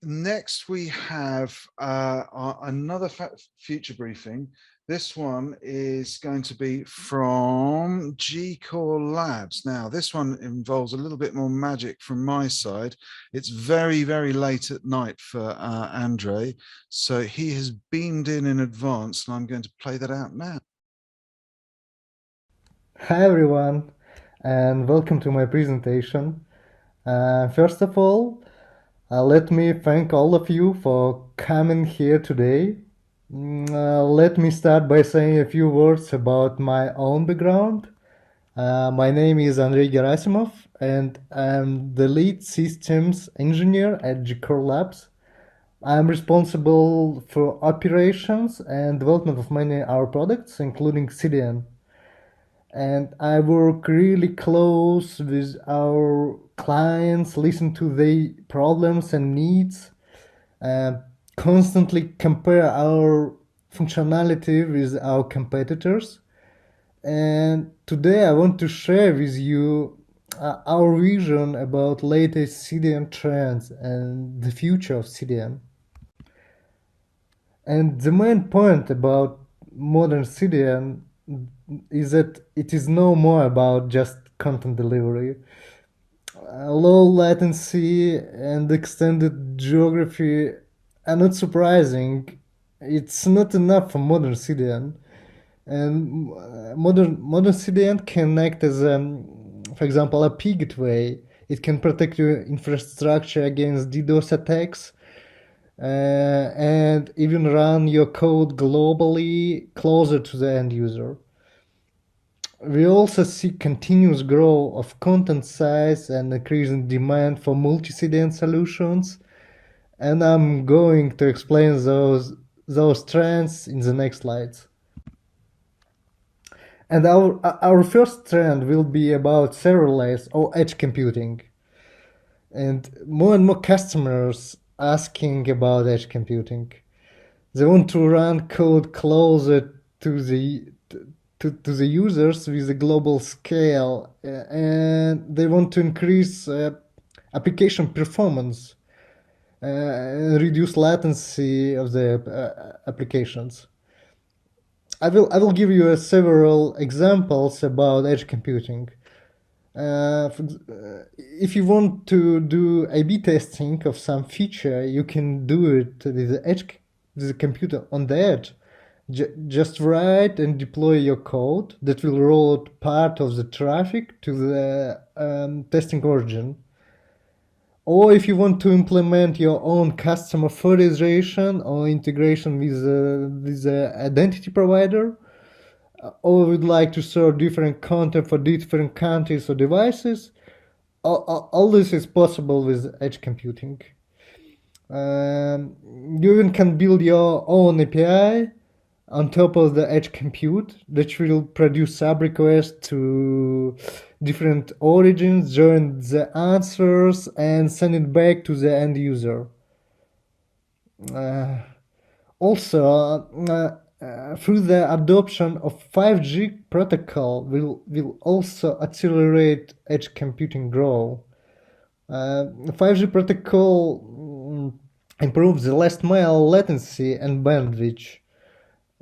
Next, we have another future briefing. This one is going to be from G-Core Labs. Now, this one involves a little bit more magic from my side. It's very, very late at night for Andrey, so he has beamed in advance, and I'm going to play that out now. Hi everyone, and welcome to my presentation. First of all, let me thank all of you for coming here today. Let me start by saying a few words about my own background. My name is Andrey Gerasimov, and I'm the lead systems engineer at G-Core Labs. I'm responsible for operations and development of many our products, including CDN, and I work really close with our clients, listen to their problems and needs, uh, constantly compare our functionality with our competitors. And today I want to share with you our vision about latest CDN trends and the future of CDN. And the main point about modern CDN is that it is no more about just content delivery. Low latency and extended geography are not surprising. It's not enough for modern CDN. And modern CDN can act as, for example, a P gateway. It can protect your infrastructure against DDoS attacks, and even run your code globally closer to the end user. We also see continuous growth of content size and increasing demand for multi-CDN solutions, and I'm going to explain those trends in the next slides. And our first trend will be about serverless or edge computing. And more customers asking about edge computing. They want to run code closer to the users with a global scale, and they want to increase application performance, reduce latency of the applications. I will give you several examples about edge computing. If you want to do A/B testing of some feature, you can do it with the edge, with the computer on the edge. Just write and deploy your code that will route part of the traffic to the testing origin. Or if you want to implement your own custom authorization or integration with the identity provider, or would like to serve different content for different countries or devices, all this is possible with edge computing. You even can build your own API on top of the edge compute that will produce sub requests to different origins, join the answers, and send it back to the end user. Uh, also, through the adoption of 5G protocol will also accelerate edge computing growth. 5G protocol improves the last mile latency and bandwidth.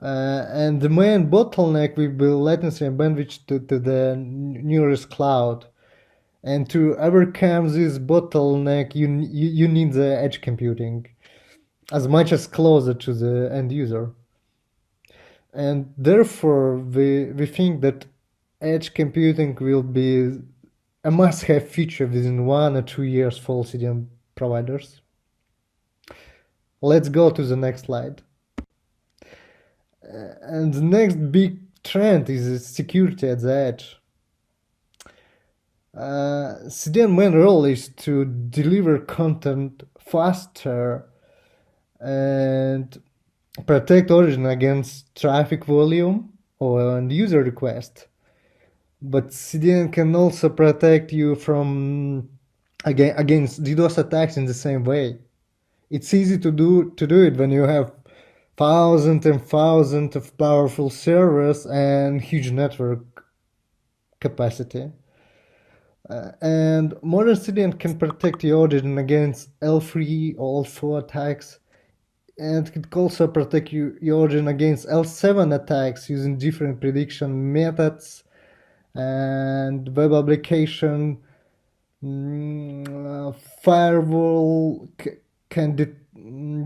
And the main bottleneck will be latency and bandwidth to the nearest cloud. And to overcome this bottleneck, you need the edge computing as much as closer to the end user. And therefore, we think that edge computing will be a must-have feature within 1 or 2 years for all CDN providers. Let's go to the next slide. And the next big trend is security at the edge. CDN main role is to deliver content faster and protect origin against traffic volume or user request. But CDN can also protect you from against DDoS attacks in the same way. It's easy to do it when you have thousands and thousands of powerful servers and huge network capacity. And modern CDN can protect the origin against L3 or L4 attacks, and it can also protect your origin against L7 attacks using different prediction methods and web application firewall can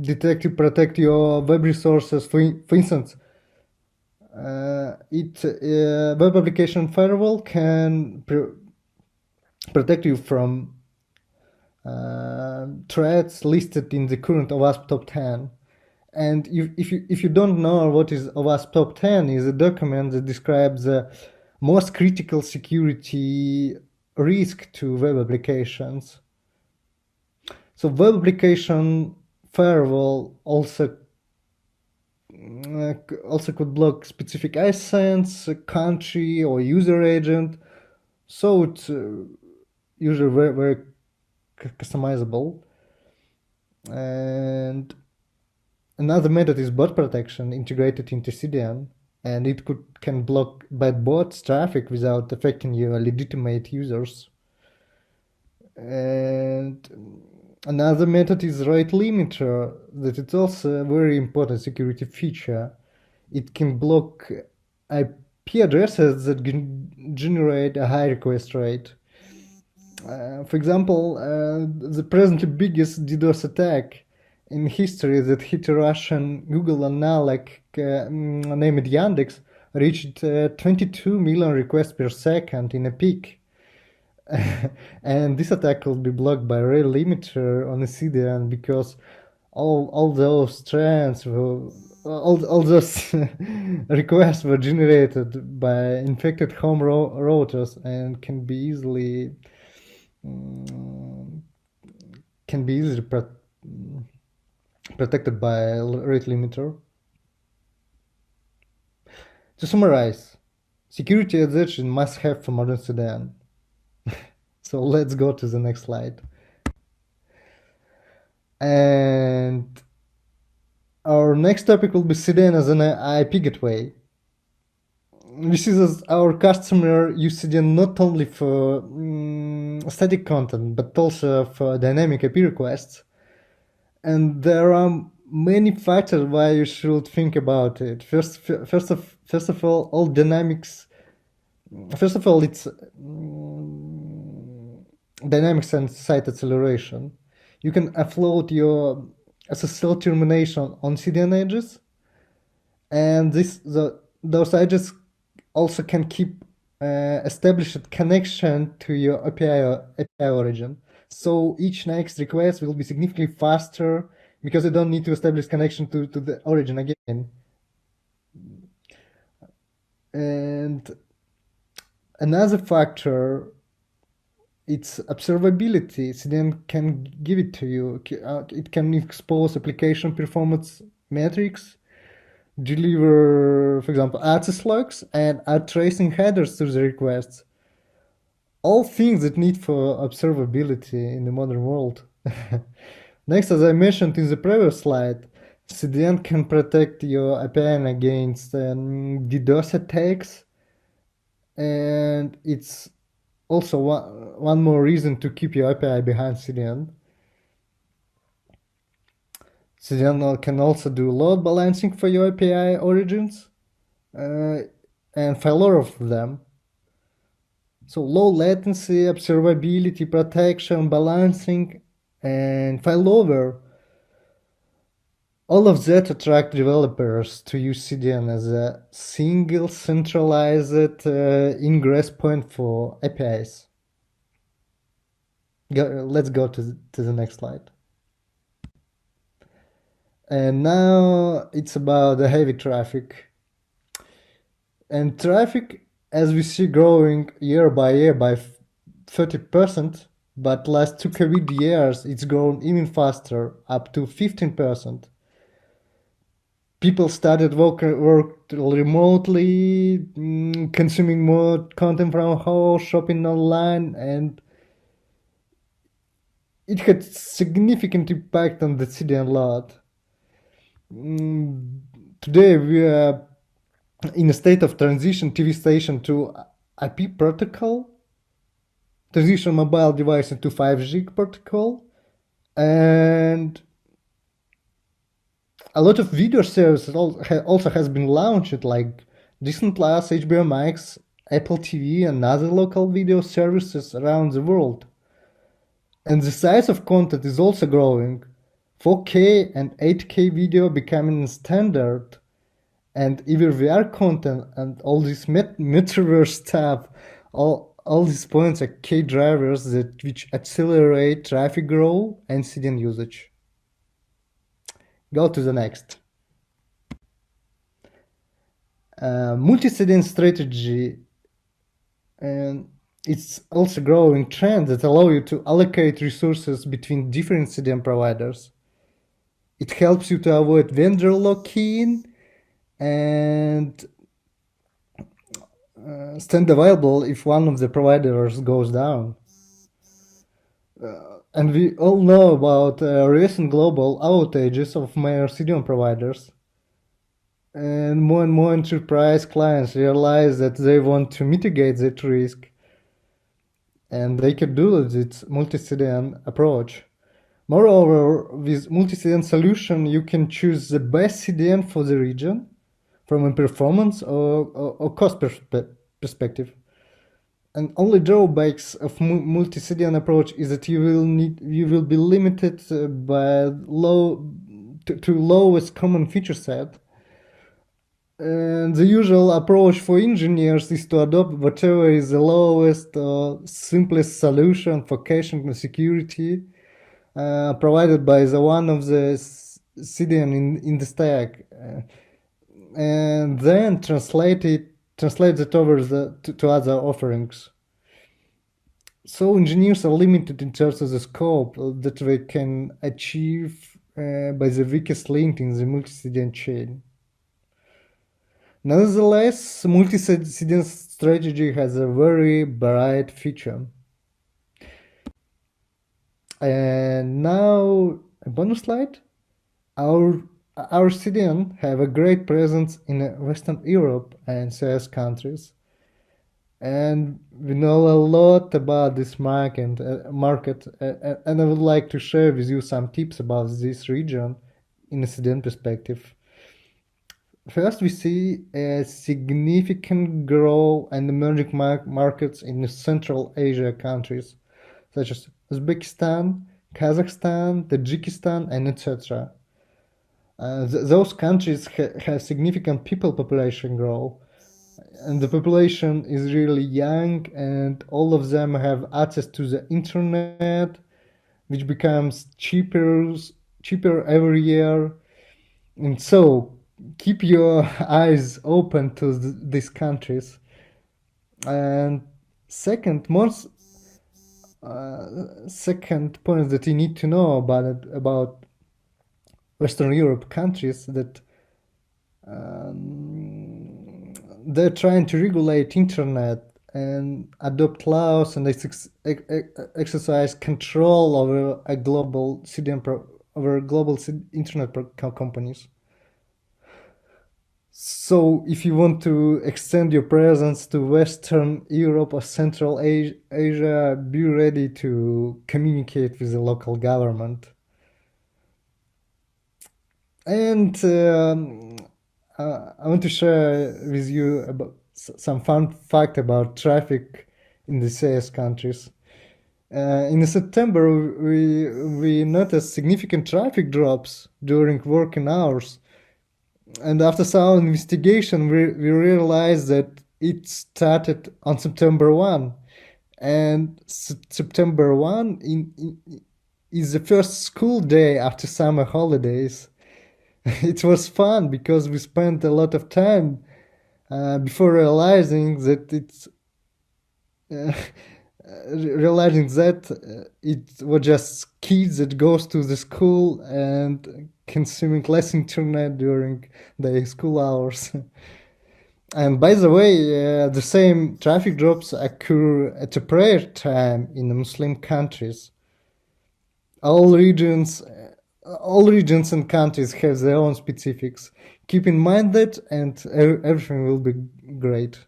detect and protect your web resources. For instance, web application firewall can protect you from threats listed in the current OWASP top 10. And if you don't know what is OWASP top 10, is a document that describes the most critical security risk to web applications. So web application firewall also could block specific isense, country, or user agent. So it's usually very customizable. And another method is bot protection integrated into CDN, and it can block bad bots traffic without affecting your legitimate users. And another method is rate limiter, that it's also a very important security feature. It can block IP addresses that generate a high request rate. For example, the presently biggest DDoS attack in history that hit a Russian Google analog named Yandex reached 22 million requests per second in a peak. And this attack will be blocked by rate limiter on the CDN because all those trends all those requests were generated by infected home routers and can be easily protected by rate limiter. To summarize, security at the edge is must have for modern CDN. So let's go to the next slide. And our next topic will be CDN as an IP gateway. We see that our customer use CDN not only for static content, but also for dynamic IP requests. And there are many factors why you should think about it. First of all dynamics. First of all, it's dynamics and site acceleration. You can offload your SSL termination on CDN edges, and those edges also can keep established connection to your API origin. So each next request will be significantly faster because you don't need to establish connection to the origin again. And another factor, it's observability. CDN can give it to you. It can expose application performance metrics, deliver, for example, access logs, and add tracing headers to the requests. All things that need for observability in the modern world. Next, as I mentioned in the previous slide, CDN can protect your API against DDoS attacks, and it's also one more reason to keep your API behind CDN. CDN can also do load balancing for your API origins and failover of them. So low latency, observability, protection, balancing, and failover. All of that attract developers to use CDN as a single centralized ingress point for APIs. Let's go to the next slide. And now it's about the heavy traffic. And traffic, as we see, growing year by year by 30%, but last 2 COVID years, it's grown even faster, up to 15%. People started work remotely, consuming more content from home, shopping online, and it had significant impact on the CDN load. Today we are in a state of transition TV station to IP protocol, transition mobile device into 5G protocol, and a lot of video services also has been launched, like Disney Plus, HBO Max, Apple TV, and other local video services around the world. And the size of content is also growing. 4K and 8K video becoming standard, and even VR content and all this metaverse stuff, all these points are key drivers that which accelerate traffic growth and CDN usage. Go to the next. Multi-CDN strategy, and it's also growing trend that allow you to allocate resources between different CDN providers. It helps you to avoid vendor lock-in and stand available if one of the providers goes down. And we all know about recent global outages of major CDN providers. And more enterprise clients realize that they want to mitigate that risk, and they can do this multi-CDN approach. Moreover, with multi-CDN solution, you can choose the best CDN for the region from a performance or cost perspective. And only drawbacks of multi-CDN approach is that you will be limited by to lowest common feature set. And the usual approach for engineers is to adopt whatever is the lowest or simplest solution for caching and security provided by the one of the CDN in the stack, and then translate it over to other offerings. So engineers are limited in terms of the scope that they can achieve by the weakest link in the multi-CDN chain. Nevertheless, multi-CDN strategy has a very bright future. And now, a bonus slide. Our CDN have a great presence in Western Europe and CIS countries. And we know a lot about this market, and I would like to share with you some tips about this region in a CDN perspective. First, we see a significant growth and emerging markets in Central Asia countries, such as Uzbekistan, Kazakhstan, Tajikistan, and etc. Those countries have significant people population growth, and the population is really young, and all of them have access to the internet, which becomes cheaper every year. And so keep your eyes open to these countries. And second point that you need to know about Western Europe countries, that they're trying to regulate internet and adopt laws and exercise control over a global CDN over global internet companies. So if you want to extend your presence to Western Europe or Central Asia, be ready to communicate with the local government. And I want to share with you about some fun fact about traffic in the CIS countries. In September, we noticed significant traffic drops during working hours. And after some investigation, we realized that it started on September 1. And September 1 is the first school day after summer holidays. It was fun because we spent a lot of time before realizing that it was just kids that goes to the school and consuming less internet during the school hours. And by the way, the same traffic drops occur at a prayer time in the Muslim countries. All regions and countries have their own specifics. Keep in mind that, and everything will be great.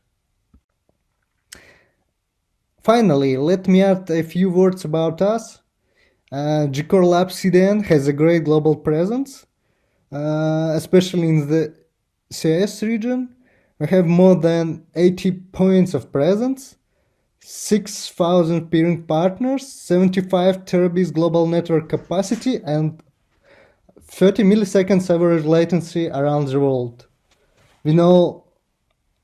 Finally, let me add a few words about us. G-Core Labs CDN has a great global presence, especially in the CIS region. We have more than 80 points of presence, 6,000 peering partners, 75 terabits global network capacity, and 30 milliseconds average latency around the world. We know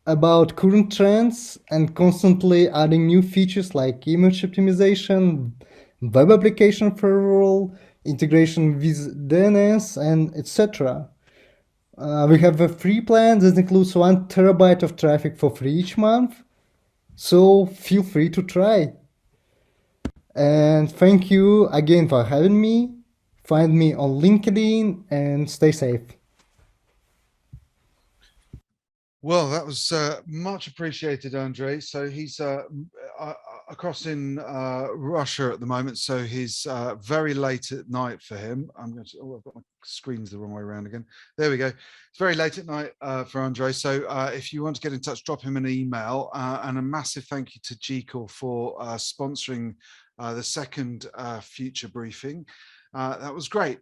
about current trends and constantly adding new features like image optimization, web application firewall, integration with DNS, and etc. We have a free plan that includes 1 terabyte of traffic for free each month, so feel free to try. And thank you again for having me. Find me on LinkedIn and stay safe. Well, that was much appreciated, Andrey. So he's across in Russia at the moment, so he's very late at night for him. I'm going to, oh, I've got my screens the wrong way around again. There we go. It's very late at night for Andrey. So if you want to get in touch, drop him an email. And a massive thank you to GCOR for sponsoring the second future briefing. That was great.